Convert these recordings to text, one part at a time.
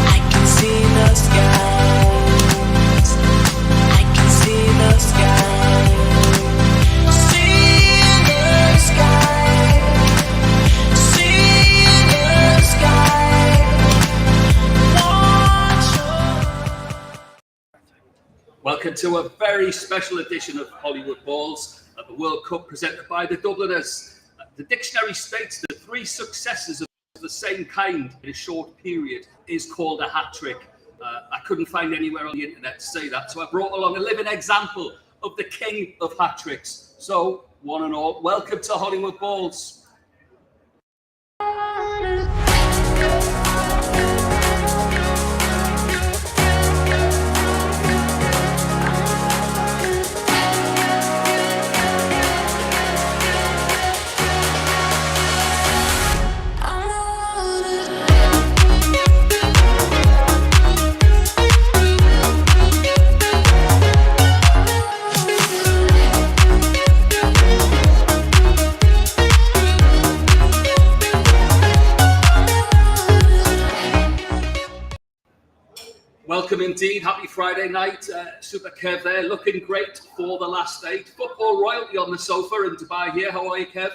I can see the skies. I can see the sky. See the sky. See the sky. Watch Welcome to a very special edition of Hollywood Balls at the World Cup presented by the Dubliners. The dictionary states that 3 successes of the same kind in a short period is called a hat-trick. I couldn't find anywhere on the internet to say that, so I brought along a living example of the king of hat-tricks. So, one and all, welcome to Hollywood Balls. Welcome indeed. Happy Friday night. Super Kev there, looking great for the last 8. Football royalty on the sofa in Dubai here. How are you, Kev?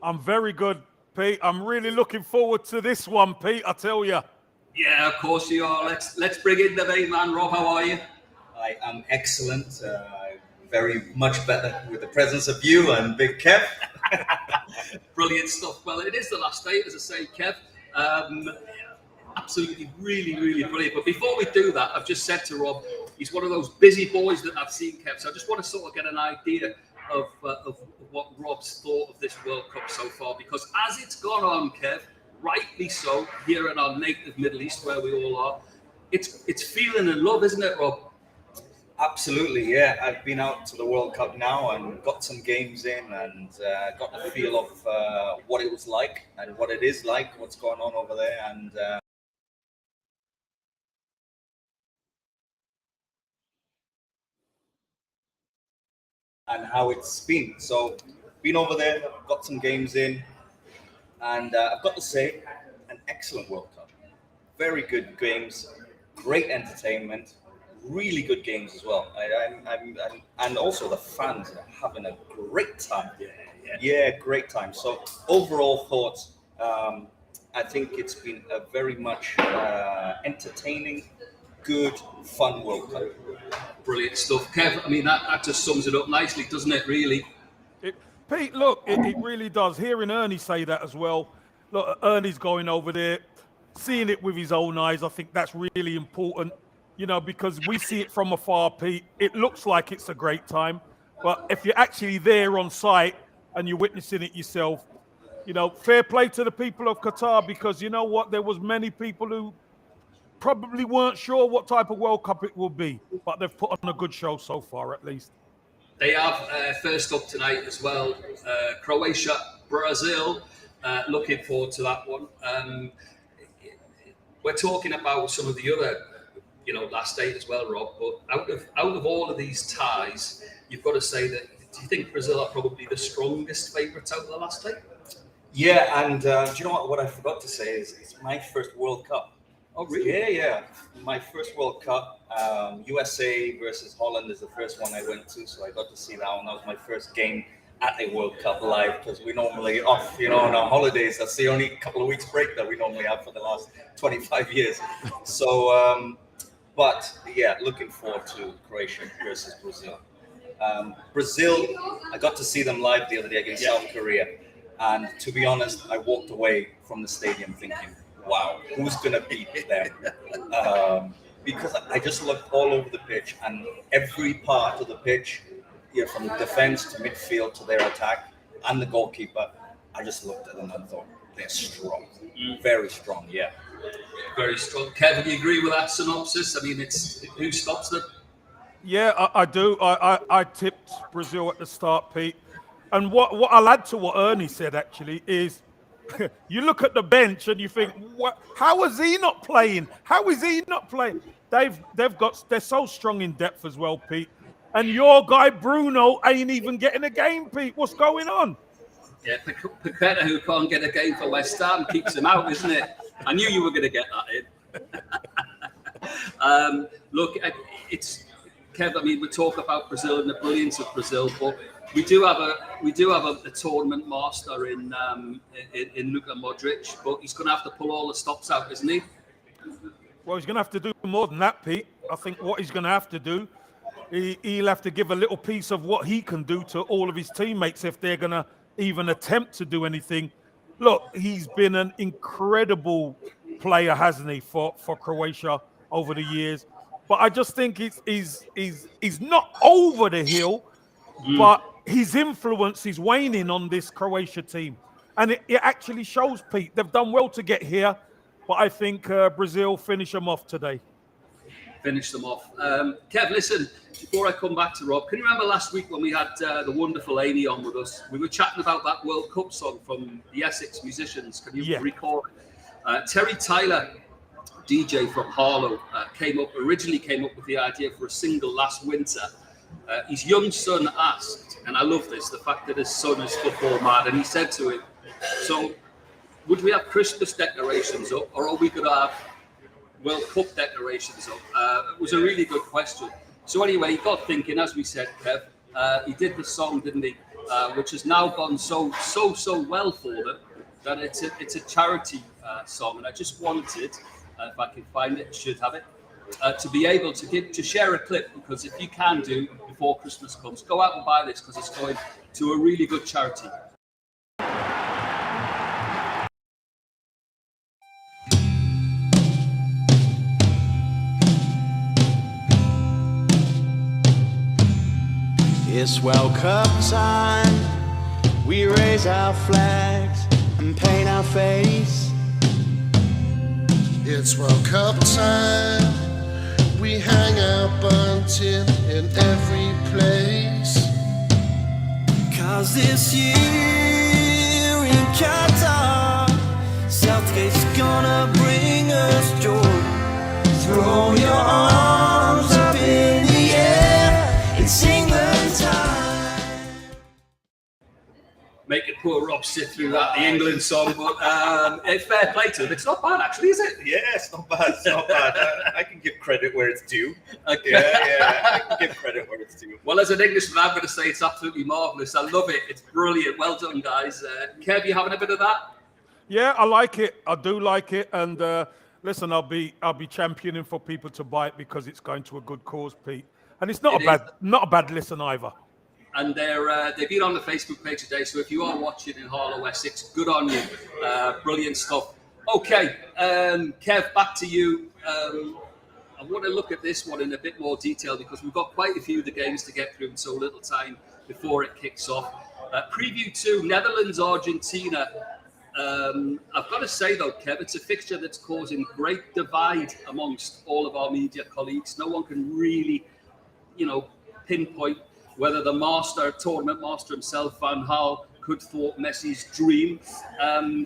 I'm very good, Pete. I'm really looking forward to this one, Pete, I tell you. Yeah, of course you are. Let's bring in the main man. Rob, how are you? I am excellent. Very much better with the presence of you and Big Kev. Brilliant stuff. Well, it is the last 8, as I say, Kev. Absolutely, really, really brilliant. But before we do that, I've just said to Rob, he's one of those busy boys that I've seen, Kev. So I just want to sort of get an idea of what Rob's thought of this World Cup so far. Because as it's gone on, Kev, rightly so, here in our native Middle East, where we all are, it's feeling in love, isn't it, Rob? Absolutely, yeah. I've been out to the World Cup now and got some games in and got the feel of what it was like and what it is like, what's going on over there. And how it's been. So, been over there, got some games in, and I've got to say, an excellent World Cup. Very good games, great entertainment, really good games as well. And also the fans are having a great time. Yeah, great time. So, overall thoughts, I think it's been a very much entertaining, good, fun World Cup. Brilliant stuff. Kev, I mean, that just sums it up nicely, doesn't it, really? Pete, look, it really does. Hearing Ernie say that as well. Look, Ernie's going over there, seeing it with his own eyes. I think that's really important, you know, because we see it from afar, Pete. It looks like it's a great time. But if you're actually there on site and you're witnessing it yourself, you know, fair play to the people of Qatar, because you know what? There was many people who probably weren't sure what type of World Cup it will be, but they've put on a good show so far, at least. They have first up tonight as well, Croatia, Brazil. Looking forward to that one. We're talking about some of the other, you know, last 8 as well, Rob. But out of all of these ties, you've got to say that. Do you think Brazil are probably the strongest favourites out of the last 8? Yeah, and do you know what I forgot to say is it's my first World Cup. Oh, really? Yeah. My first World Cup, USA versus Holland is the first one I went to, so I got to see that one. That was my first game at a World Cup live, because we're normally off, you know, on our holidays. That's the only couple of weeks break that we normally have for the last 25 years. So, but yeah, looking forward to Croatia versus Brazil. Brazil, I got to see them live the other day against South Korea. And to be honest, I walked away from the stadium thinking, wow, who's going to beat them? Because I just looked all over the pitch, and every part of the pitch, you know, from defense to midfield to their attack and the goalkeeper, I just looked at them and thought, they're strong. Very strong, yeah. Very strong. Kevin, do you agree with that synopsis? I mean, it's who stops them? Yeah, I do. I tipped Brazil at the start, Pete. And what I'll add to what Ernie said, actually, is you look at the bench and you think, how is he not playing? How is he not playing? They're so strong in depth as well, Pete. And your guy Bruno ain't even getting a game, Pete. What's going on? Yeah, Paqueta, who can't get a game for West Ham, keeps him out, isn't it? I knew you were going to get that in. Look, it's Kev. I mean, we talk about Brazil and the brilliance of Brazil, but we do have a tournament master in Luka Modric, but he's going to have to pull all the stops out, isn't he? Well, he's going to have to do more than that, Pete. I think what he's going to have to do, he'll have to give a little piece of what he can do to all of his teammates if they're going to even attempt to do anything. Look, he's been an incredible player, hasn't he, for Croatia over the years. But I just think he's not over the hill, but his influence is waning on this Croatia team. And it actually shows, Pete. They've done well to get here, but I think Brazil finish them off today. Finish them off. Kev, listen, before I come back to Rob, can you remember last week when we had the wonderful Amy on with us? We were chatting about that World Cup song from the Essex musicians. Can you recall it? Terry Tyler, DJ from Harlow, originally came up with the idea for a single last winter. His young son asked, and I love this, the fact that his son is football mad, and he said to him, so would we have Christmas decorations up, or are we going to have World Cup decorations up? It was a really good question. So anyway, he got thinking, as we said, Kev. He did the song, didn't he? Which has now gone so well for them that it's a charity song. And I just wanted, if I can find it, should have it, to be able to share a clip, because if you can do before Christmas comes, go out and buy this because it's going to a really good charity. It's World Cup time, we raise our flags and paint our face. It's World Cup time, we hang our bunting in every place. 'Cause this year in Qatar, Southgate's gonna bring us joy. Throw your arms up in the air, it's England time. Making poor Rob sit through that, the England song, but it's fair play to him. It's not bad, actually, is it? Yeah, it's not bad. It's not bad. I can give credit where it's due. Okay. Yeah, I can give credit where it's due. Well, as an Englishman, I'm going to say it's absolutely marvellous. I love it. It's brilliant. Well done, guys. Kev, you having a bit of that? Yeah, I like it. I do like it. And listen, I'll be championing for people to buy it because it's going to a good cause, Pete. And it's not a bad listen either. And they've been on the Facebook page today, so if you are watching in Harlow, Essex, good on you. Brilliant stuff. Okay, Kev, back to you. I want to look at this one in a bit more detail because we've got quite a few of the games to get through in so little time before it kicks off. Preview 2, Netherlands, Argentina. I've got to say, though, Kev, it's a fixture that's causing great divide amongst all of our media colleagues. No one can really, pinpoint whether the tournament master himself, Van Gaal, could thwart Messi's dream.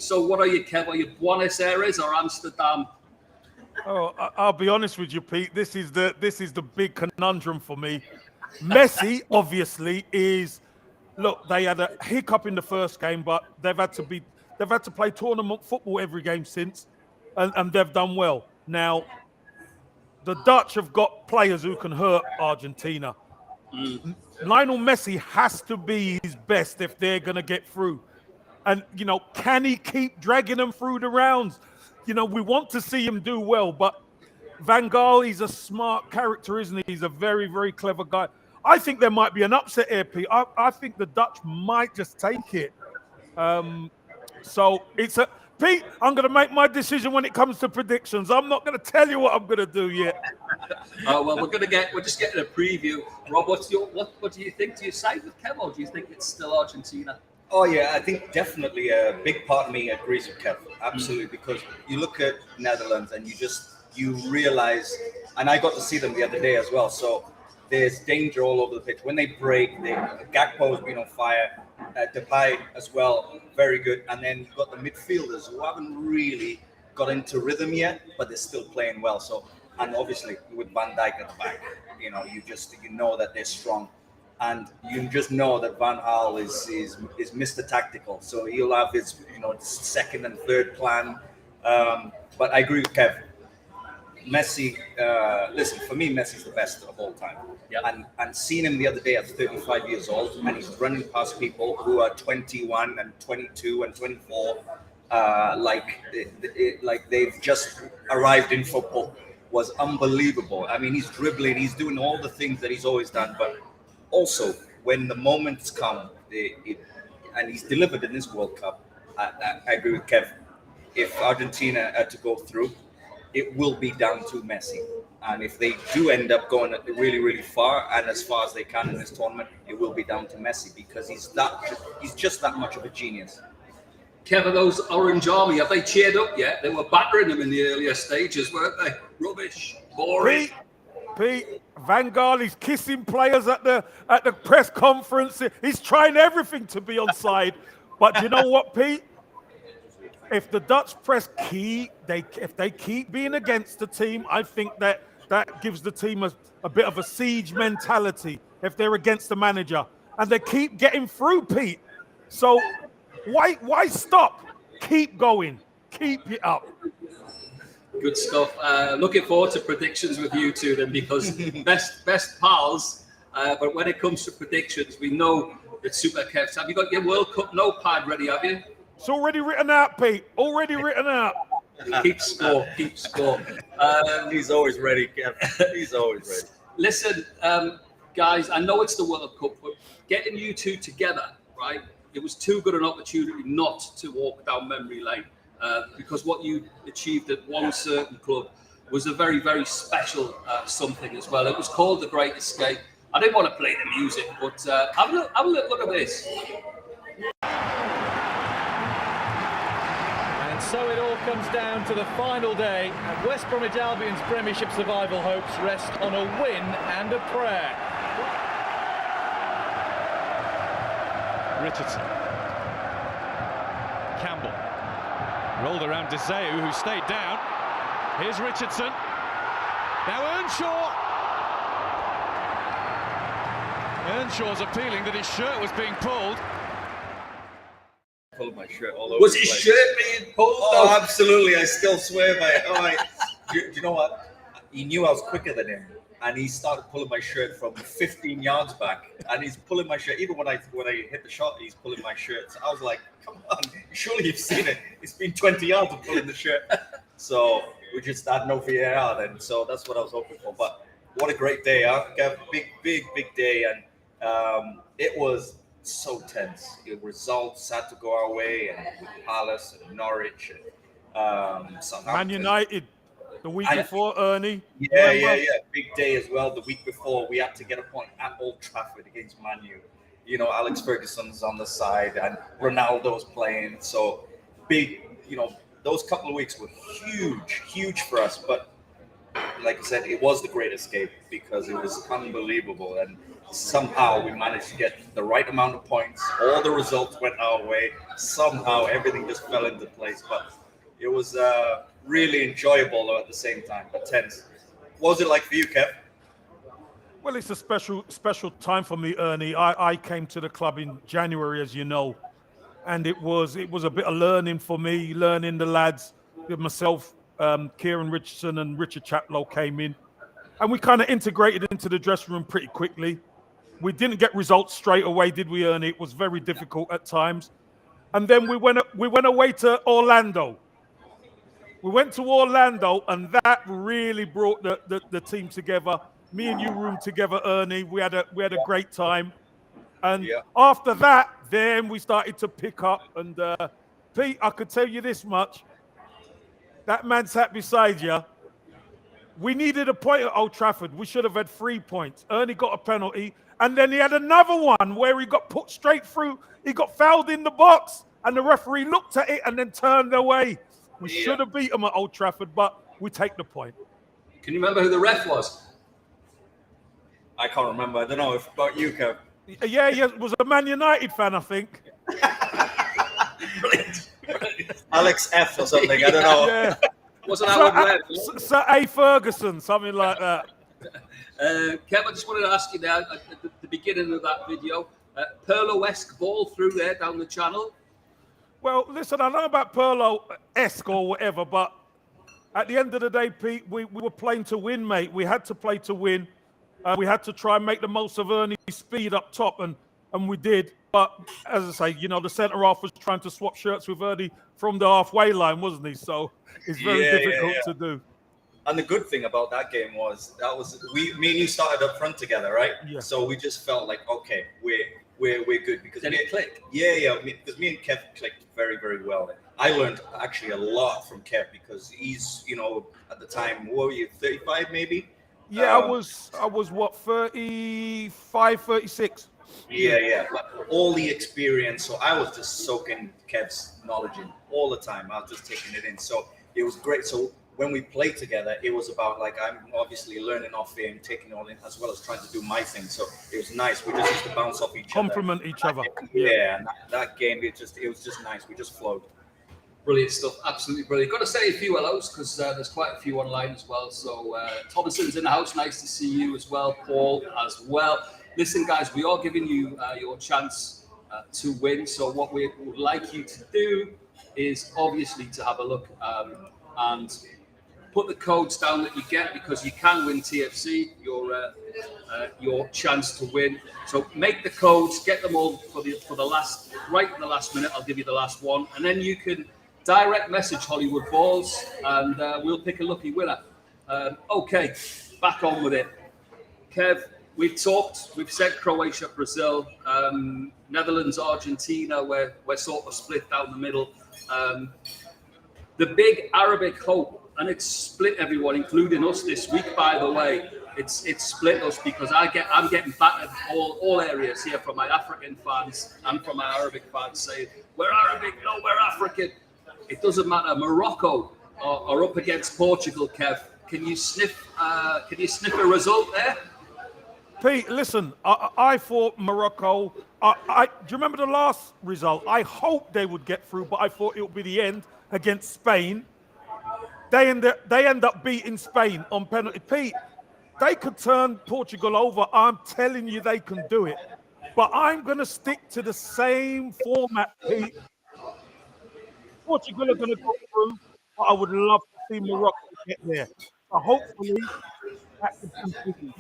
So what are you, Kev? Are you Buenos Aires or Amsterdam? Oh, I'll be honest with you, Pete. This is the big conundrum for me. Messi, obviously, is. Look, they had a hiccup in the first game, but they've had to play tournament football every game since, and they've done well. Now, the Dutch have got players who can hurt Argentina. Lionel Messi has to be his best if they're going to get through. And, can he keep dragging them through the rounds? We want to see him do well, but Van Gaal, he's a smart character, isn't he? He's a very, very clever guy. I think there might be an upset here, Pete. I think the Dutch might just take it. So Pete, I'm going to make my decision when it comes to predictions. I'm not going to tell you what I'm going to do yet. Well, we're just getting a preview. Rob, what do you think? Do you side with Kev, or do you think it's still Argentina? Oh yeah, I think definitely a big part of me agrees with Kev. Absolutely, because you look at Netherlands and you realize, and I got to see them the other day as well. So there's danger all over the pitch. When they break, Gakpo has been on fire. Depay as well, very good. And then you've got the midfielders who haven't really got into rhythm yet, but they're still playing well. So, and obviously with Van Dijk at the back, you know that they're strong, and you just know that Van Gaal is Mr. Tactical. So he'll have his second and third plan But I agree with Kev. Messi, listen, for me, Messi's the best of all time. Yeah. And seeing him the other day at 35 years old, and he's running past people who are 21 and 22 and 24, like they've just arrived in football, was unbelievable. I mean, he's dribbling, he's doing all the things that he's always done, but also when the moments come, and he's delivered in this World Cup, I agree with Kev. If Argentina had to go through, it will be down to Messi. And if they do end up going really, really far and as far as they can in this tournament, it will be down to Messi because he's just that much of a genius. Kevin, those Orange Army, have they cheered up yet? They were battering them in the earlier stages, weren't they? Rubbish, boring. Pete, Van Gaal is kissing players at the press conference. He's trying everything to be on side. But you know what, Pete? If the Dutch press if they keep being against the team, I think that gives the team a bit of a siege mentality if they're against the manager. And they keep getting through, Pete. So why stop? Keep going. Keep it up. Good stuff. Looking forward to predictions with you two then, because best pals. But when it comes to predictions, we know that Super Kevs. Have you got your World Cup notepad ready, have you? It's already written out, Pete. Already written out. Keep score. He's always ready, Kev. He's always ready. Listen, guys, I know it's the World Cup, but getting you two together, right? It was too good an opportunity not to walk down memory lane, because what you achieved at one certain club was a very, very special something as well. It was called The Great Escape. I didn't want to play the music, but have a look at this. And so it all comes down to the final day, and West Bromwich Albion's Premiership survival hopes rest on a win and a prayer. Richardson. Campbell. Rolled around Deseu, who stayed down. Here's Richardson. Now Earnshaw. Earnshaw's appealing that his shirt was being pulled. Pulling my shirt all over. Was the his place. shirt being pulled? Oh, absolutely. I still swear by it. Do you know what? He knew I was quicker than him. And he started pulling my shirt from 15 yards back. And he's pulling my shirt. Even when I hit the shot, he's pulling my shirt. So I was like, come on, surely you've seen it. It's been 20 yards of pulling the shirt. So we just had no VAR then. So that's what I was hoping for. But what a great day, huh? Big day. And it was so tense. The results had to go our way. And with Palace and Norwich and Southampton. Man United. The week before, Ernie. Yeah. Big day as well. The week before, we had to get a point at Old Trafford against Man U. You know, Alex Ferguson's on the side and Ronaldo's playing. So big, those couple of weeks were huge for us. But like I said, it was the great escape because it was unbelievable. And somehow we managed to get the right amount of points. All the results went our way. Somehow everything just fell into place. But it was really enjoyable at the same time, but tense. What was it like for you, Kev? Well, it's a special time for me, Ernie. I came to the club in January, as you know, and it was a bit of learning for me, learning the lads. With myself, Kieran Richardson and Richard Chaplow came in, and we kind of integrated into the dressing room pretty quickly. We didn't get results straight away, did we, Ernie? It was very difficult at times, and then we went away to Orlando. We went to Orlando, and that really brought the team together. Me and you roomed together, Ernie. We had a great time, and after that, then we started to pick up. And Pete, I could tell you this much: that man sat beside you. We needed a point at Old Trafford. We should have had 3 points. Ernie got a penalty, and then he had another one where he got put straight through. He got fouled in the box, and the referee looked at it and then turned away. We should have beat them at Old Trafford, but we take the point. Can you remember who the ref was? I can't remember. I don't know about you, Kev. Yeah, it was a Man United fan, I think. Brilliant. Alex F or something. I don't know. Yeah. Wasn't that one Sir A. Ferguson, something like that. Kev, I just wanted to ask you now, at the beginning of that video, Perlo-esque ball through there down the channel. Well, listen, I know about Perlo-esque or whatever, but at the end of the day, Pete, we were playing to win, mate. We had to play to win. We had to try and make the most of Ernie's speed up top, and we did. But as I say, the centre half was trying to swap shirts with Ernie from the halfway line, wasn't he? So it's very difficult to do. And the good thing about that game was me and you started up front together, right? Yeah. So we just felt like, okay, we're good because Did it click? Because me and Kev clicked very, very well. I learned actually a lot from Kev because he's, at the time, what were you, 35 maybe? Yeah, I was what, 35, 36. Yeah. But all the experience, so I was just soaking Kev's knowledge in all the time. I was just taking it in. So it was great. So when we played together, it was about like I'm obviously learning off him, taking all in, as well as trying to do my thing. So it was nice. We just used to bounce off each Complement other. each other. Yeah, and that game, it was just nice. We just flowed. Brilliant stuff, absolutely brilliant. Got to say a few hellos because there's quite a few online as well. So Thomason's in the house, nice to see you as well. Paul as well. Listen, guys, we are giving you your chance to win. So what we would like you to do is obviously to have a look and put the codes down that you get because you can win TFC, your chance to win. So make the codes, get them all for the last, right in the last minute. I'll give you the last one, and then you can direct message Hollywood Balls, and we'll pick a lucky winner. Okay, back on with it. Kev, we've talked. We've said Croatia, Brazil, Netherlands, Argentina. We're sort of split down the middle. The big Arabic hope, and it's split everyone, including us this week. By the way, it's split us because I'm getting battered all areas here from my African fans and from my Arabic fans saying we're Arabic, no, we're African. It doesn't matter. Morocco are up against Portugal. Kev, can you sniff a result there? Pete, listen, I thought Morocco. Do you remember the last result? I hoped they would get through, but I thought it would be the end against Spain. They end up beating Spain on penalty. Pete, they could turn Portugal over. I'm telling you, they can do it. But I'm going to stick to the same format, Pete. Portugal are going to go through, but I would love to see Morocco get there. So hopefully, that can continue.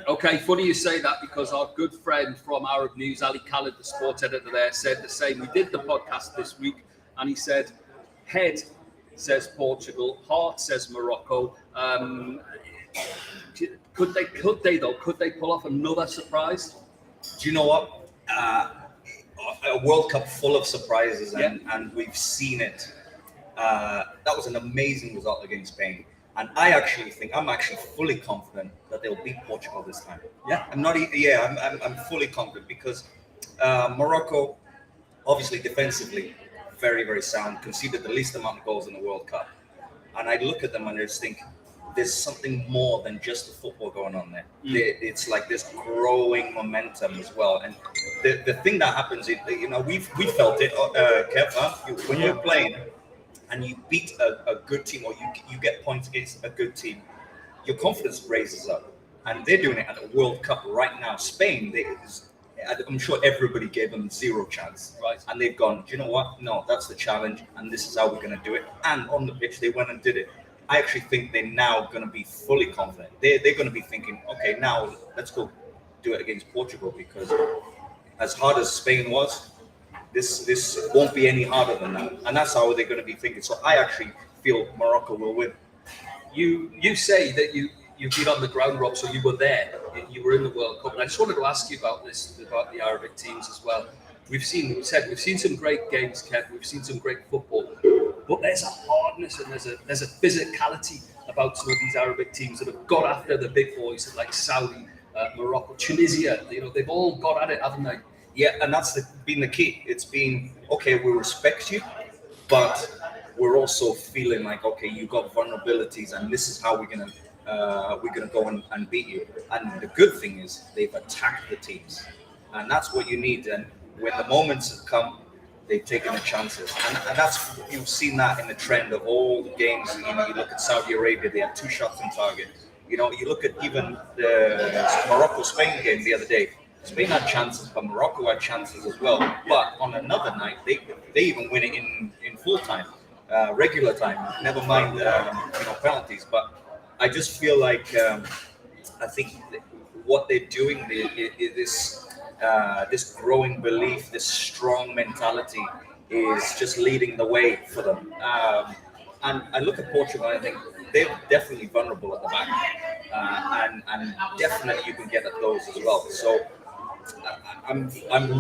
Okay, funny you say that because our good friend from Arab News, Ali Khaled, the sports editor there, said the same. We did the podcast this week, and he said, head says Portugal, heart says Morocco. Could they pull off another surprise? Do you know what? A World Cup full of surprises, and we've seen it. That was an amazing result against Spain. And I'm actually fully confident that they'll beat Portugal this time. Yeah, I'm fully confident because Morocco, obviously defensively, very, very sound, conceded the least amount of goals in the World Cup. And I look at them and I just think there's something more than just the football going on there. It's like this growing momentum as well. And the thing that happens, we felt it, Kev, when you're playing and you beat a good team or you get points against a good team, your confidence raises up. And they're doing it at the World Cup right now. Spain, I'm sure everybody gave them zero chance. Right. And they've gone, do you know what? No, that's the challenge. And this is how we're going to do it. And on the pitch, they went and did it. I actually think they're now going to be fully confident. They're going to be thinking, okay, now let's go do it against Portugal, because as hard as Spain was, this won't be any harder than that. And that's how they're going to be thinking. So I actually feel Morocco will win. You say that you've been on the ground, Rob, so you were there. You were in the World Cup. And I just wanted to ask you about this, about the Arabic teams as well. We've seen some great games, Kev. We've seen some great football. But there's a hardness and there's a physicality about some of these Arabic teams that have got after the big boys like Saudi, Morocco, Tunisia. They've all got at it, haven't they? Yeah, and that's been the key. It's been, okay, we respect you, but we're also feeling like, okay, you've got vulnerabilities, and this is how we're gonna go and beat you. And the good thing is they've attacked the teams, and that's what you need. And when the moments have come, they've taken the chances, and that's, you've seen that in the trend of all the games. You look at Saudi Arabia; they had 2 shots on target. You look at even the Morocco-Spain game the other day. Spain had chances, but Morocco had chances as well. But on another night, they even win it in full time, regular time. Never mind penalties. But I just feel like I think what they're doing is this growing belief, this strong mentality is just leading the way for them. And I look at Portugal, I think they're definitely vulnerable at the back, and definitely you can get at those as well. So I'm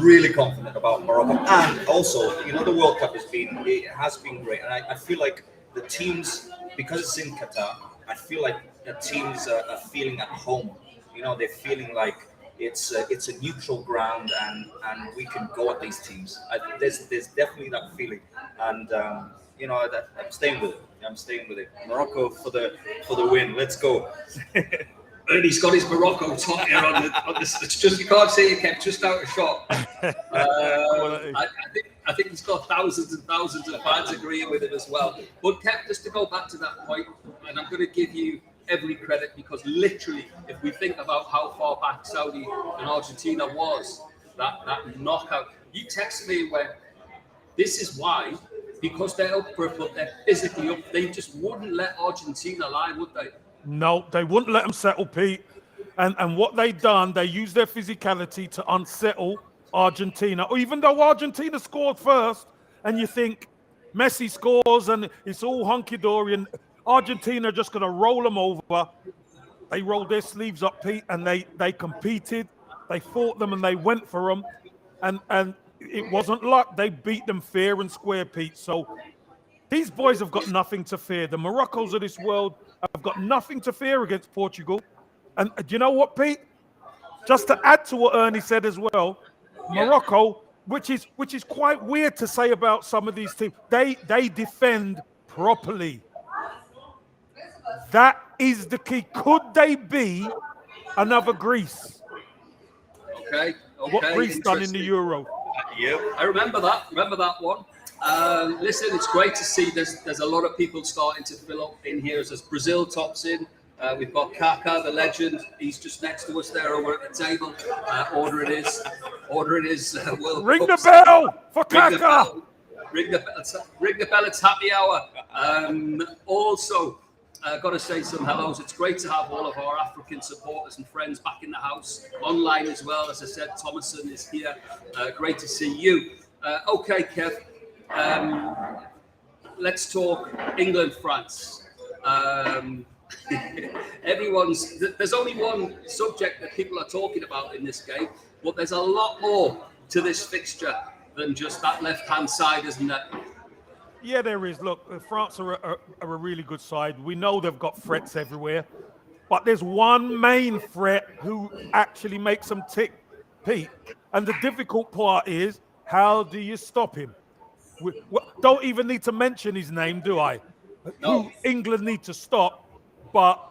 really confident about Morocco, and also the World Cup has been great, and I feel like the teams, because it's in Qatar, I feel like the teams are feeling at home. They're feeling like it's a neutral ground, and we can go at these teams. There's definitely that feeling, and that I'm staying with it. Morocco for the win. Let's go. Ernie's got his Morocco top here on the. It's just, you can't see it, kept just out of shot. I think he's got thousands and thousands of fans agreeing with him as well. But Kev, just to go back to that point, and I'm going to give you every credit, because literally, if we think about how far back Saudi and Argentina was, that knockout, you texted me when this is why, because they're up for it, but they're physically up. They just wouldn't let Argentina lie, would they? No, they wouldn't let them settle, Pete. And what they done, they used their physicality to unsettle Argentina. Even though Argentina scored first, and you think Messi scores and it's all hunky-dory, and Argentina are just going to roll them over. They rolled their sleeves up, Pete, and they competed. They fought them and they went for them. And it wasn't luck. They beat them fair and square, Pete. So these boys have got nothing to fear. The Moroccos of this world have got nothing to fear against Portugal. And do you know what, Pete? Just to add to what Ernie said as well, Morocco, which is quite weird to say about some of these teams, they defend properly. That is the key. Could they be another Greece? Okay. What Greece done in the Euro? Yeah, I remember that. Remember that one. Listen, it's great to see there's a lot of people starting to fill up in here as Brazil tops in. We've got Kaká, the legend. He's just next to us there over at the table. Order it is. Ring the bell for Kaká. Ring the bell. It's happy hour. Also, got to say some hellos. It's great to have all of our African supporters and friends back in the house, online as well. As I said, Thomason is here. Great to see you. Okay, Kev. Let's talk England, France. There's only one subject that people are talking about in this game, but there's a lot more to this fixture than just that left-hand side, isn't there? Yeah, there is. Look, France are a really good side. We know they've got threats everywhere, but there's one main threat who actually makes them tick, Pete. And the difficult part is, how do you stop him? We don't even need to mention his name, do I? No. Who England need to stop, but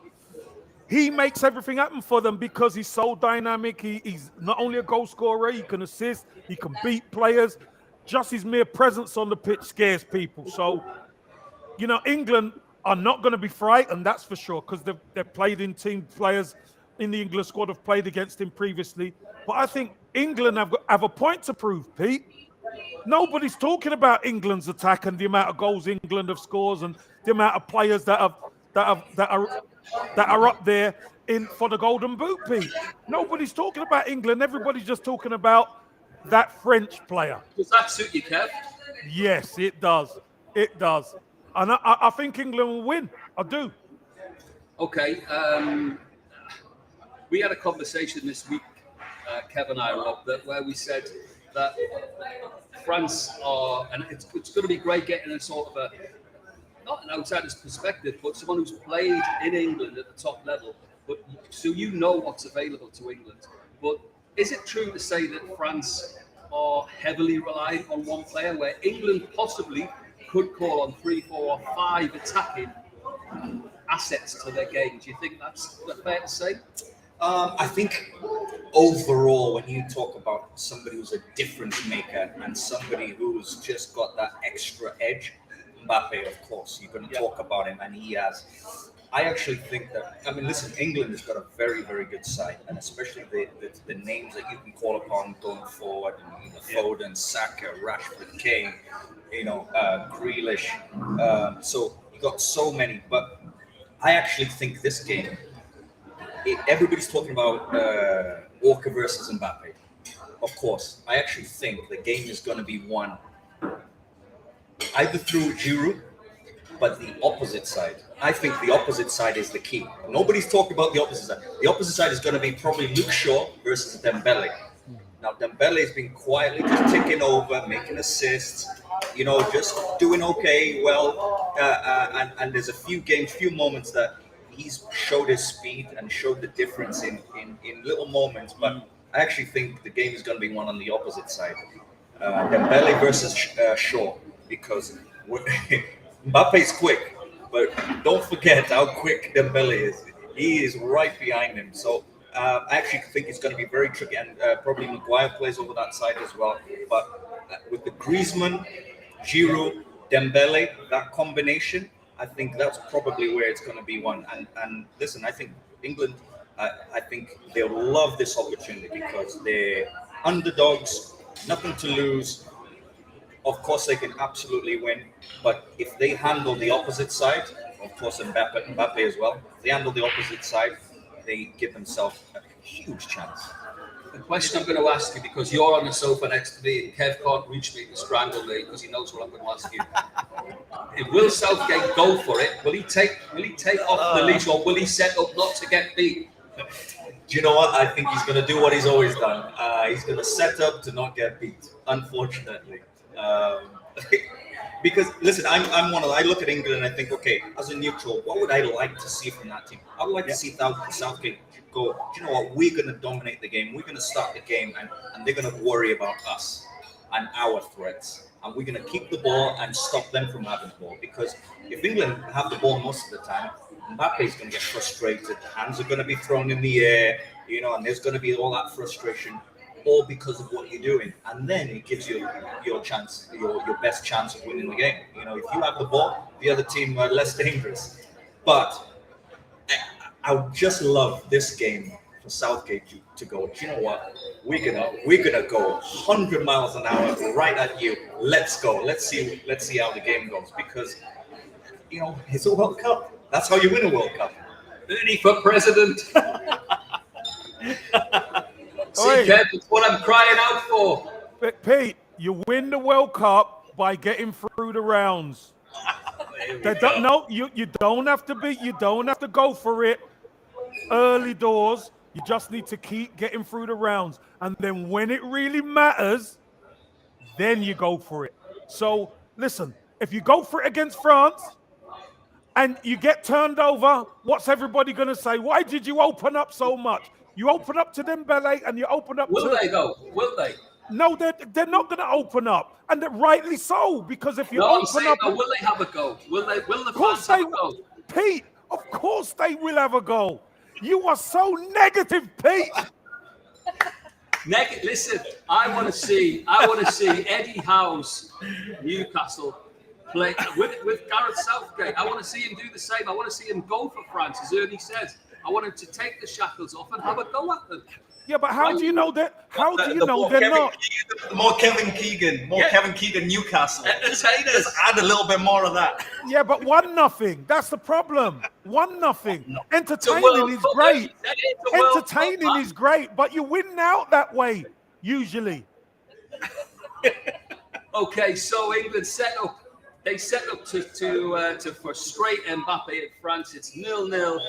he makes everything happen for them because he's so dynamic. He's not only a goal scorer, he can assist, he can beat players. Just his mere presence on the pitch scares people. So, England are not going to be frightened, that's for sure, because they've played in team players in the England squad have played against him previously. But I think England have a point to prove, Pete. Nobody's talking about England's attack and the amount of goals England have scored and the amount of players that are up there for the Golden Boot, Pete. Nobody's talking about England. Everybody's just talking about that French player. Does that suit you, Kev? Yes, it does. It does. And I think England will win. I do. Okay. We had a conversation this week, Kev and I, Rob, where we said that France are, and it's going to be great getting a sort of not an outsider's perspective, but someone who's played in England at the top level, but so what's available to England. But is it true to say that France are heavily reliant on one player, where England possibly could call on 3, 4, or 5 attacking assets to their game? Do you think that's fair to say? I think overall, when you talk about somebody who's a difference maker and somebody who's just got that extra edge, Mbappe, of course, you're going to talk about him, and he has. I actually think that, I mean, listen, England has got a very, very good side, and especially the names that you can call upon going forward, Foden, Saka, Rashford, Kane, Grealish. So you got so many, but I actually think this game, everybody's talking about Walker versus Mbappe. Of course, I actually think the game is going to be won either through Giroud, but the opposite side. I think the opposite side is the key. Nobody's talked about the opposite side. The opposite side is going to be probably Luke Shaw versus Dembele. Now, Dembele has been quietly just ticking over, making assists, just doing okay, well. And there's a few moments that he's showed his speed and showed the difference in little moments. But I actually think the game is going to be won on the opposite side. Dembele versus Shaw, because Mbappe's quick, but don't forget how quick Dembele is. He is right behind him. So I actually think it's going to be very tricky, and probably Maguire plays over that side as well. But with the Griezmann, Giroud, Dembele, that combination, I think that's probably where it's going to be won. And listen, I think England, I think they'll love this opportunity because they're underdogs, nothing to lose. Of course, they can absolutely win, but if they handle the opposite side, of course, Mbappe as well, if they handle the opposite side, they give themselves a huge chance. The question I'm going to ask you, because you're on the sofa next to me and Kev can't reach me to strangle me because he knows what I'm going to ask you. Will Southgate go for it? Will he take off the leash, or will he set up not to get beat? Do you know what? I think he's going to do what he's always done. He's going to set up to not get beat, unfortunately. Because listen, I'm one of. I look at England and I think, okay, as a neutral, what would I like to see from that team? I would like to see Southgate go. Do you know what? We're going to dominate the game. We're going to start the game, and they're going to worry about us and our threats, and we're going to keep the ball and stop them from having the ball. Because if England have the ball most of the time, Mbappe is going to get frustrated. Hands are going to be thrown in the air, and there's going to be all that frustration. All because of what you're doing, and then it gives you your chance, your best chance of winning the game. If you have the ball, the other team are less dangerous. But I would just love this game for Southgate to go. Do you know what? We're gonna go 100 miles an hour right at you. Let's go. Let's see how the game goes, because it's a World Cup. That's how you win a World Cup. Ernie for president. See, Kev, it's what I'm crying out for. But Pete, you win the World Cup by getting through the rounds. You don't have to go for it early doors. You just need to keep getting through the rounds, and then when it really matters, then you go for it. So listen, if you go for it against France and you get turned over, what's everybody going to say? Why did you open up so much? You open up to Dembele and you open up Will they though? Will they? No, they're not going to open up, and rightly so, because if you open up, will they have a go? Will the fans have a go? Pete, of course they will have a go. You are so negative, Pete. Listen, I want to see Eddie Howe's Newcastle play with Gareth Southgate. I want to see him do the same. I want to see him go for France, as Ernie says. I want him to take the shackles off and have a go at them. Yeah, but how do you know that? How do you know they're not? More Kevin Keegan, Kevin Keegan Newcastle. Just add a little bit more of that. Yeah, but 1-0. That's the problem. 1-0. Entertaining is great. Entertaining is great, but you win out that way usually. Okay, so England set up. They set up to frustrate Mbappe at France. It's 0-0.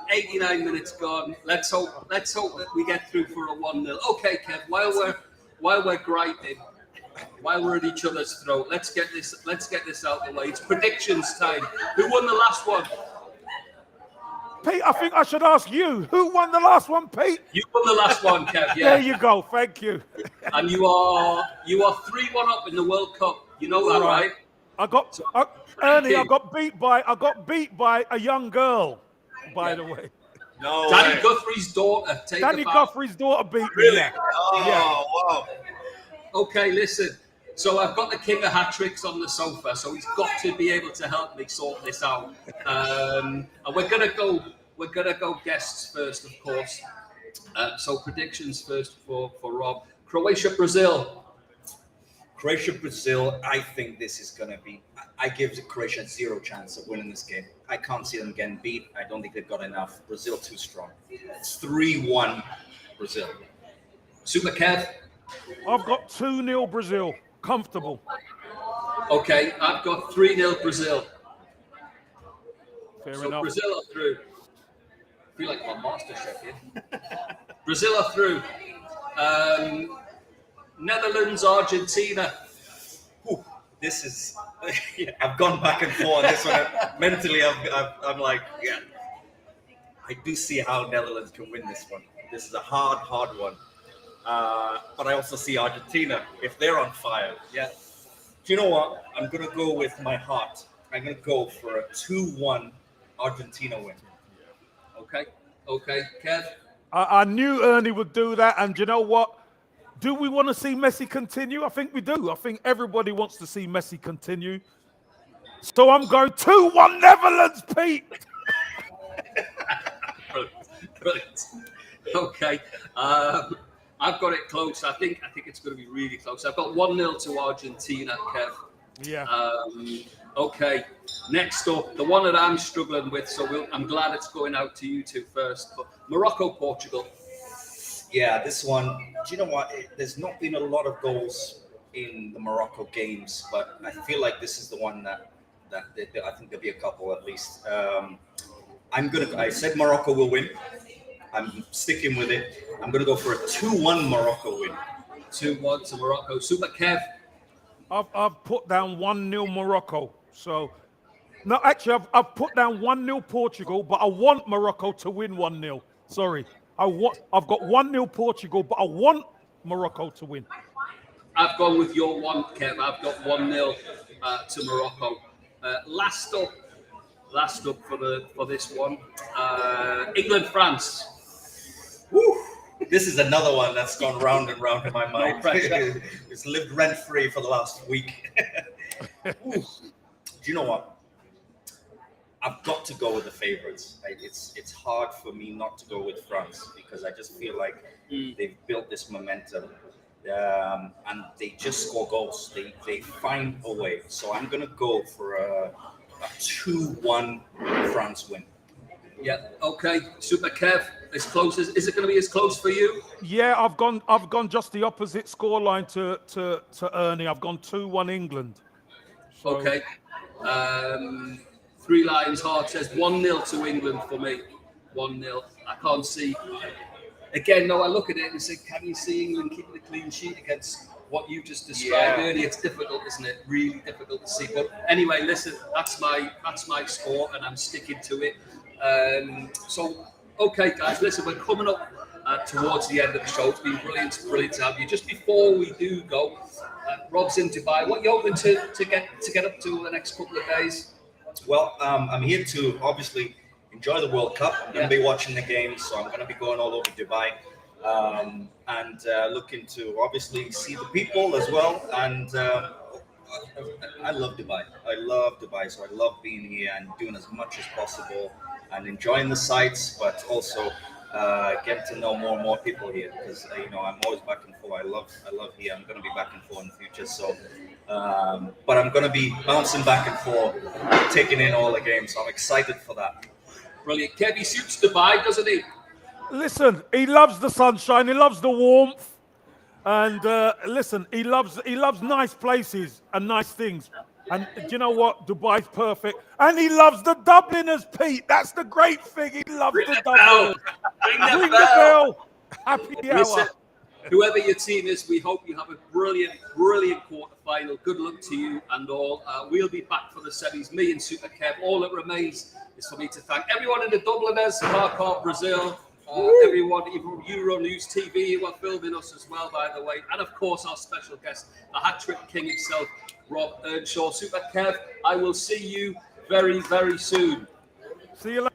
89 minutes gone. Let's hope that we get through for a 1-0. Okay, Kev. While we're griping, while we're at each other's throat, let's get this out of the way. It's predictions time. Who won the last one? Pete, I think I should ask you. Who won the last one, Pete? You won the last one, Kev. Yeah. There you go. Thank you. And you are 3-1 up in the World Cup. You know that, right? Ernie, I got beat by a young girl, by the way. No Danny way. Guthrie's daughter. Danny Guthrie's daughter beat me. Really? Yeah. Oh, wow. Okay, listen. So I've got the king of hat tricks on the sofa, so he's got to be able to help me sort this out. And we're gonna go guests first, of course. So predictions first for Rob. Croatia, Brazil. Croatia, Brazil. I think this is gonna be. I give Croatia zero chance of winning this game. I can't see them getting beat. I don't think they've got enough. Brazil too strong. It's 3-1 Brazil. Super Kev. I've got 2-0 Brazil. Comfortable. Okay, I've got 3-0 Brazil. Fair So enough. Brazil are through. I feel like I'm a master chef here. Brazil are through. Netherlands, Argentina. Whew, this is. I've gone back and forth on this one. Mentally, I'm like, yeah. I do see how Netherlands can win this one. This is a hard one. But I also see Argentina, if they're on fire. Yeah. Do you know what? I'm going to go with my heart. I'm going to go for a 2-1 Argentina win. Okay, Kev. I knew Ernie would do that, and you know what? Do we want to see Messi continue? I think we do. I think everybody wants to see Messi continue. So I'm going 2-1 Netherlands, Pete. Brilliant. Okay. I've got it close. I think it's going to be really close. I've got 1-0 to Argentina, Kev. Yeah. Okay. Next up, the one that I'm struggling with, so I'm glad it's going out to you two first. But Morocco, Portugal. Yeah, this one. Do you know what? There's not been a lot of goals in the Morocco games, but I feel like this is the one that I think there'll be a couple at least. I said Morocco will win. I'm sticking with it. I'm going to go for a 2-1 Morocco win. 2-1 to Morocco. Super Kev. I've put down 1-0 Morocco. So, no, actually, I've put down 1-0 Portugal, but I want Morocco to win 1-0. Sorry. I've got 1-0 Portugal, but I want Morocco to win. I've gone with your one, Kev. I've got 1-0 to Morocco. Last up for this one, England, France. Woo! This is another one that's gone round and round in my mind. No pressure. It's lived rent-free for the last week. Do you know what? I've got to go with the favorites. It's hard for me not to go with France because I just feel like they've built this momentum and they just score goals. They find a way. So I'm going to go for a 2-1 France win. Yeah. Okay. Super Kev. As close as is it going to be as close for you? Yeah, I've gone just the opposite scoreline to Ernie. I've gone 2-1 England. So, okay. Three Lions Heart says 1-0 to England for me. 1-0. I can't see. Again, no, I look at it and say, can you see England keeping a clean sheet against what you just described earlier? It's difficult, isn't it? Really difficult to see. But anyway, listen, that's my score, and I'm sticking to it. So, okay, guys, listen, we're coming up towards the end of the show. It's been brilliant to have you. Just before we do go, Rob's in Dubai. What are you hoping to get up to the next couple of days? Well, I'm here to obviously enjoy the World Cup. I'm going to be watching the games, so I'm going to be going all over Dubai and looking to obviously see the people as well. And I love Dubai. I love Dubai, so I love being here and doing as much as possible and enjoying the sights, but also getting to know more and more people here because I'm always back and forth. I love here. I'm going to be back and forth in the future. So, but I'm going to be bouncing back and forth, taking in all the games. So I'm excited for that. Brilliant. Kevy suits Dubai, doesn't he? Listen, he loves the sunshine. He loves the warmth. And listen, he loves nice places and nice things. And do you know what? Dubai's perfect. And he loves the Dubliners, Pete. That's the great thing. He loves the Dubliners. Ring the bell. Happy hour. Listen, whoever your team is, we hope you have a brilliant quarter-final. Good luck to you and all. We'll be back for the semis. Me and Super Kev. All that remains is for me to thank everyone in the Dubliners, Marco, Brazil, everyone, even Euro News TV, who are filming us as well, by the way. And of course, our special guest, the hat-trick king himself, Rob Earnshaw. Super Kev, I will see you very, very soon. See you later.